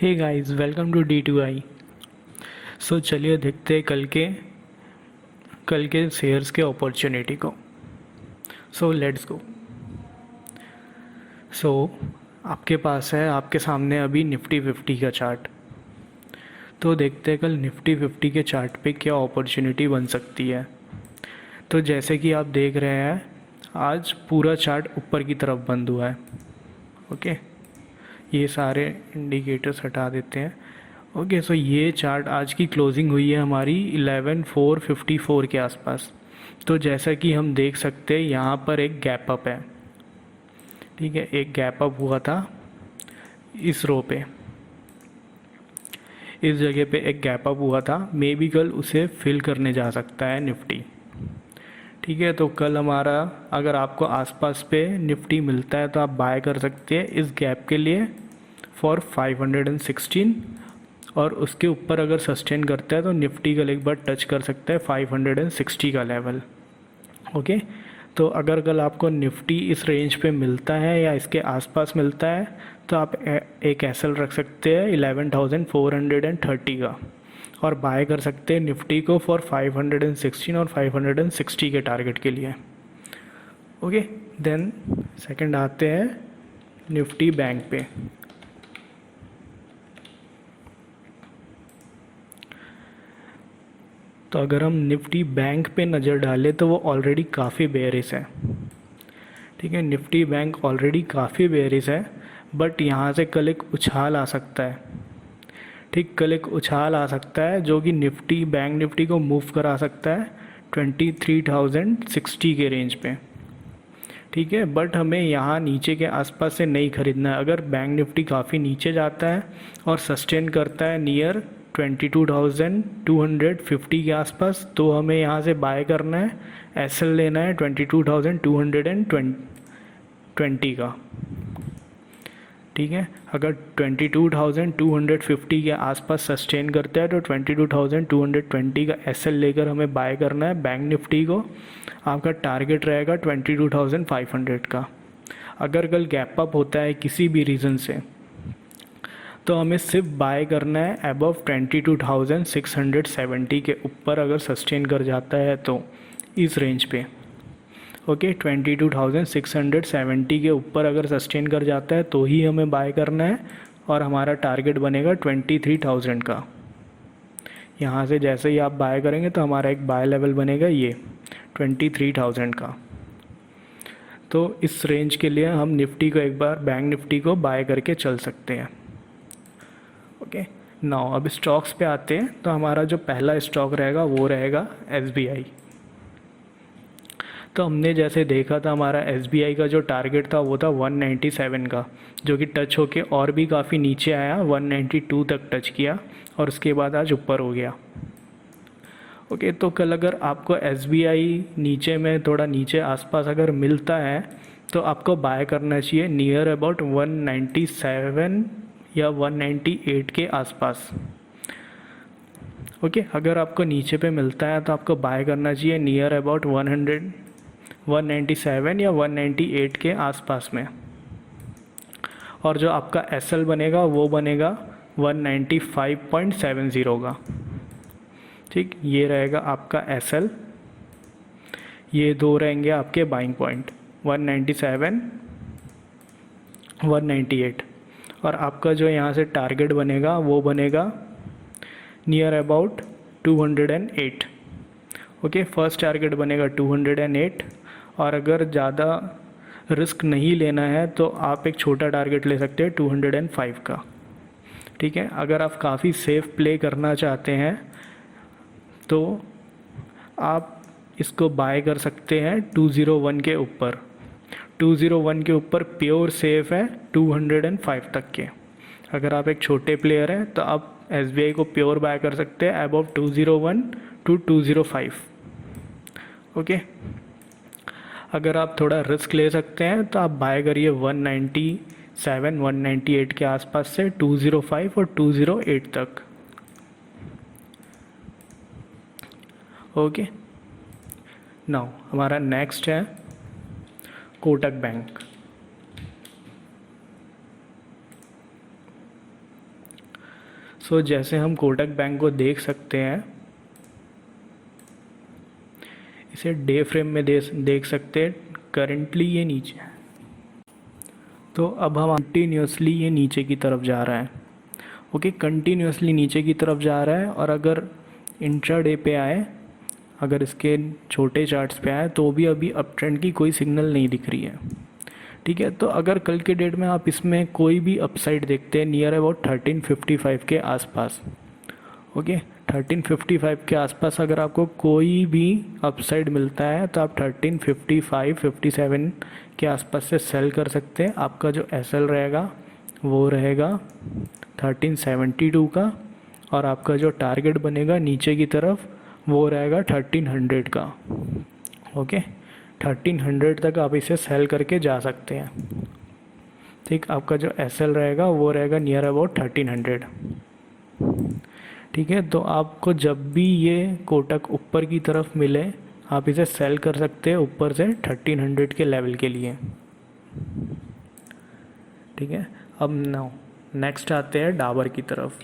Hey guys, welcome to D2I। So चलिए देखते हैं कल के शेयर्स के अपॉर्चुनिटी को। So let's go. सो आपके पास है, आपके सामने अभी निफ्टी 50 का चार्ट। तो देखते हैं कल निफ्टी 50 के चार्ट पे क्या अपॉर्चुनिटी बन सकती है। तो जैसे कि आप देख रहे हैं, आज पूरा चार्ट ऊपर की तरफ बंद हुआ है। ओके, ये सारे इंडिकेटर्स हटा देते हैं। ओके, सो ये चार्ट आज की क्लोजिंग हुई है हमारी 11,454 के आसपास। तो जैसा कि हम देख सकते हैं, यहाँ पर एक गैप अप है। ठीक है, एक गैप अप हुआ था इस रो पे, इस जगह पे एक गैप अप हुआ था। मे बी कल उसे फिल करने जा सकता है निफ्टी। ठीक है, तो कल हमारा, अगर आपको आसपास पे निफ्टी मिलता है तो आप बाय कर सकते हैं इस गैप के लिए फॉर 516। और उसके ऊपर अगर सस्टेन करता है तो निफ्टी कल एक बार टच कर सकता है 560 का लेवल। ओके, तो अगर कल आपको निफ्टी इस रेंज पे मिलता है या इसके आसपास मिलता है तो आप एक एसएल रख सकते हैं 11,430 का, और बाय कर सकते हैं निफ्टी को फॉर 516 और 560 के टारगेट के लिए। ओके, देन सेकंड आते हैं निफ्टी बैंक पे। तो अगर हम निफ्टी बैंक पे नज़र डालें तो वो ऑलरेडी काफ़ी बेयरिश है। ठीक है, निफ्टी बैंक ऑलरेडी काफ़ी बेयरिश है, बट यहाँ से कल एक उछाल आ सकता है। ठीक, कल एक उछाल आ सकता है जो कि बैंक निफ्टी को मूव करा सकता है 23,060 के रेंज पे। ठीक है, बट हमें यहाँ नीचे के आसपास से नहीं खरीदना है। अगर बैंक निफ्टी काफ़ी नीचे जाता है और सस्टेन करता है नियर 22,250 के आसपास, तो हमें यहाँ से बाय करना है, एसएल लेना है 22,220 का। ठीक है, अगर 22,250 के आसपास सस्टेन करता है तो 22,220 का एसएल लेकर हमें बाय करना है बैंक निफ्टी को। आपका टारगेट रहेगा 22,500 का। अगर कल गैप अप होता है किसी भी रीज़न से तो हमें सिर्फ बाय करना है अबव 22,670 के ऊपर। अगर सस्टेन कर जाता है तो इस रेंज पे, ओके, 22,670 के ऊपर अगर सस्टेन कर जाता है तो ही हमें बाय करना है, और हमारा टारगेट बनेगा 23,000 का। यहाँ से जैसे ही आप बाय करेंगे तो हमारा एक बाय लेवल बनेगा ये 23,000 का। तो इस रेंज के लिए हम निफ्टी को एक बार, बैंक निफ्टी को बाय करके चल सकते हैं। ओके, नाउ अब स्टॉक्स पे आते हैं। तो हमारा जो पहला स्टॉक रहेगा वो रहेगा एसबीआई। तो हमने जैसे देखा था, हमारा एसबीआई का जो टारगेट था वो था 197 का, जो कि टच होके और भी काफ़ी नीचे आया, 192 तक टच किया और उसके बाद आज ऊपर हो गया। ओके, तो कल अगर आपको एसबीआई नीचे में, थोड़ा नीचे आसपास अगर मिलता है तो आपको बाय करना चाहिए नियर अबाउट 197 या 198 के आसपास। ओके, अगर आपको नीचे पे मिलता है तो आपको बाय करना चाहिए नियर अबाउट 197 या 198 के आसपास में। और जो आपका एसएल बनेगा वो बनेगा 195.70 का। ठीक, ये रहेगा आपका एसएल। ये दो रहेंगे आपके बाइंग पॉइंट, 197, 198। और आपका जो यहाँ से टारगेट बनेगा वो बनेगा near about 208। Okay, first target बनेगा 208। और अगर ज़्यादा रिस्क नहीं लेना है तो आप एक छोटा टारगेट ले सकते हैं 205 का। ठीक है, अगर आप काफ़ी सेफ प्ले करना चाहते हैं तो आप इसको बाय कर सकते हैं 201 के ऊपर। 201 के ऊपर प्योर सेफ है 205 तक के। अगर आप एक छोटे प्लेयर हैं तो आप एसबीआई को प्योर बाय कर सकते हैं अबव 201 टू 205। ओके, अगर आप थोड़ा रिस्क ले सकते हैं तो आप बाय करिए 197, 198 के आसपास से 205 और 208 तक। ओके, नाउ हमारा नेक्स्ट है कोटक बैंक। सो जैसे हम कोटक बैंक को देख सकते हैं, इसे डे फ्रेम में देख सकते हैं, करेंटली ये नीचे है। तो अब हम कंटिन्यूसली ये नीचे की तरफ जा रहा है। ओके, कंटिन्यूसली नीचे की तरफ जा रहा है। और अगर इंट्राडे पे आए, अगर इसके छोटे चार्ट्स पे आए, तो भी अभी अप ट्रेंड की कोई सिग्नल नहीं दिख रही है। ठीक है, तो अगर कल के डेट में आप इसमें कोई भी अपसाइड देखते हैं नियर अबाउट 1355 के आसपास, ओके 1355 के आसपास अगर आपको कोई भी अपसाइड मिलता है तो आप 1355 57 के आसपास से सेल कर सकते हैं। आपका जो एसएल रहेगा वो रहेगा 1372 का, और आपका जो टारगेट बनेगा नीचे की तरफ वो रहेगा 1300 का। ओके, 1300 तक आप इसे सेल करके जा सकते हैं। ठीक, आपका जो एसएल रहेगा वो रहेगा नियर अबाउट 1300। ठीक है, तो आपको जब भी ये कोटक ऊपर की तरफ मिले आप इसे सेल कर सकते हैं ऊपर से 1300 के लेवल के लिए। ठीक है, अब नेक्स्ट आते हैं डाबर की तरफ।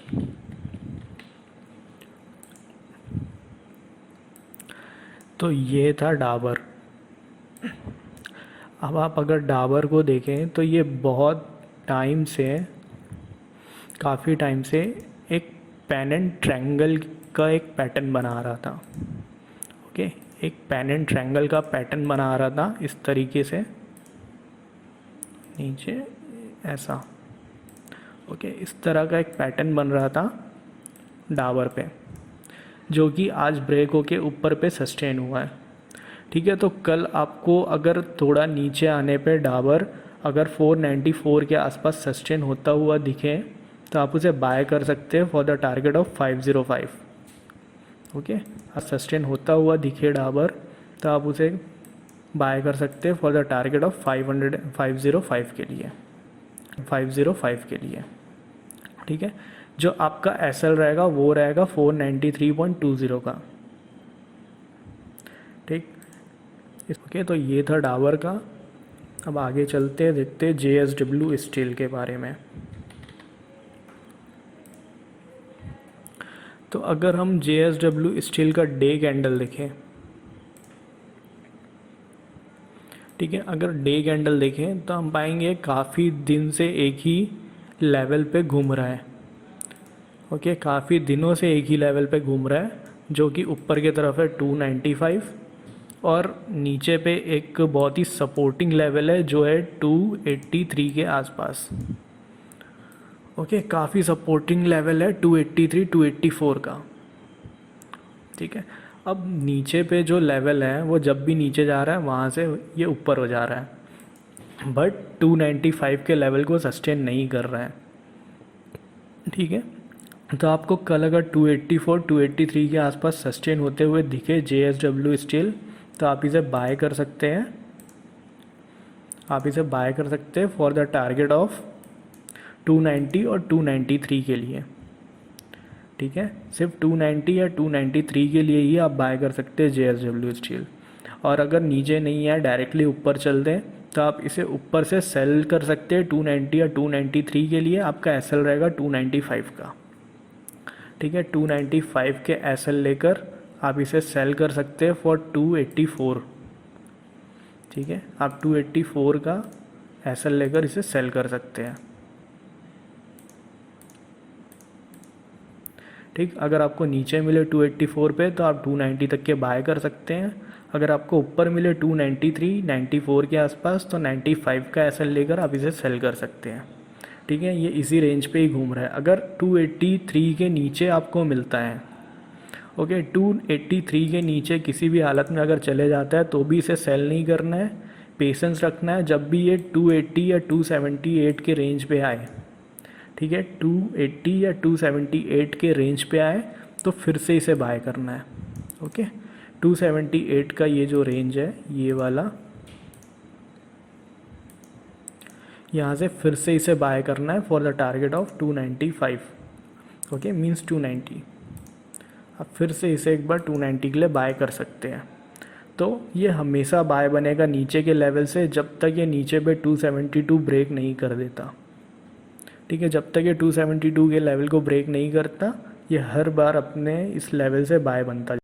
तो ये था डाबर। अब आप अगर डाबर को देखें तो ये बहुत टाइम से, काफ़ी टाइम से एक पेन एंड ट्रायंगल का एक पैटर्न बना रहा था। ओके, एक पेन एंड ट्रायंगल का पैटर्न बना रहा था इस तरीके से नीचे ऐसा। ओके, इस तरह का एक पैटर्न बन रहा था डाबर पे, जो कि आज ब्रेक होके ऊपर पे सस्टेन हुआ है। ठीक है, तो कल आपको अगर थोड़ा नीचे आने पे डाबर अगर 494 के आसपास सस्टेन होता हुआ दिखे तो आप उसे बाय कर सकते हैं for the target of 505। Okay, sustain होता हुआ दिखे डाबर तो आप उसे बाय कर सकते हैं फॉर द टारगेट ऑफ 505 के लिए, 505 के लिए। ठीक है, जो आपका एसएल रहेगा वो रहेगा 493.20 का। ठीक, ओके, तो ये था डाबर का। अब आगे चलते हैं, देखते हैं जेएसडब्ल्यू स्टील के बारे में। तो अगर हम जेएसडब्ल्यू स्टील का डे कैंडल देखें, ठीक है, अगर डे कैंडल देखें तो हम पाएंगे काफ़ी दिन से एक ही लेवल पे घूम रहा है। ओके, काफ़ी दिनों से एक ही लेवल पे घूम रहा है, जो कि ऊपर की तरफ है 295 और नीचे पे एक बहुत ही सपोर्टिंग लेवल है जो है 283 के आसपास। ओके, काफ़ी सपोर्टिंग लेवल है 283 284 का। ठीक है, अब नीचे पे जो लेवल है वो जब भी नीचे जा रहा है वहाँ से ये ऊपर हो जा रहा है, बट 295 के लेवल को सस्टेन नहीं कर रहा है। ठीक है, तो आपको कल अगर 284 283 के आसपास सस्टेन होते हुए दिखे जेएसडब्ल्यू स्टील तो आप इसे बाय कर सकते हैं। आप इसे बाय कर सकते हैं फॉर द टारगेट ऑफ 290 और 293 के लिए। ठीक है, सिर्फ 290 या 293 के लिए ही आप बाय कर सकते हैं जेएसडब्ल्यू स्टील। और अगर नीचे नहीं है डायरेक्टली ऊपर चल दें तो आप इसे ऊपर से सेल कर सकते हैं 290 या 293 के लिए। आपका एसएल रहेगा 295 का। ठीक है, 295 के एसएल लेकर आप इसे सेल कर सकते हैं फॉर 284। ठीक है, आप 284 का एसएल लेकर इसे सेल कर सकते हैं। ठीक, अगर आपको नीचे मिले 284 पे तो आप 290 तक के बाय कर सकते हैं। अगर आपको ऊपर मिले 293 94 के आसपास तो 95 का एसएल लेकर आप इसे सेल कर सकते हैं। ठीक है, ये इसी रेंज पे ही घूम रहा है। अगर 283 के नीचे आपको मिलता है, ओके 283 के नीचे किसी भी हालत में अगर चले जाता है तो भी इसे सेल नहीं करना है, पेशेंस रखना है। जब भी ये 280 या 278 के रेंज पे आए, ठीक है 280 या 278 के रेंज पे आए तो फिर से इसे बाय करना है। ओके, 278 का ये जो रेंज है ये वाला, यहाँ से फिर से इसे बाय करना है for the target of 295। Okay, means 290। आप फिर से इसे एक बार 290 के लिए बाय कर सकते हैं। तो ये हमेशा बाय बनेगा नीचे के लेवल से जब तक ये नीचे पे 272 ब्रेक नहीं कर देता। ठीक है, जब तक ये 272 के लेवल को ब्रेक नहीं करता ये हर बार अपने इस लेवल से बाय बनता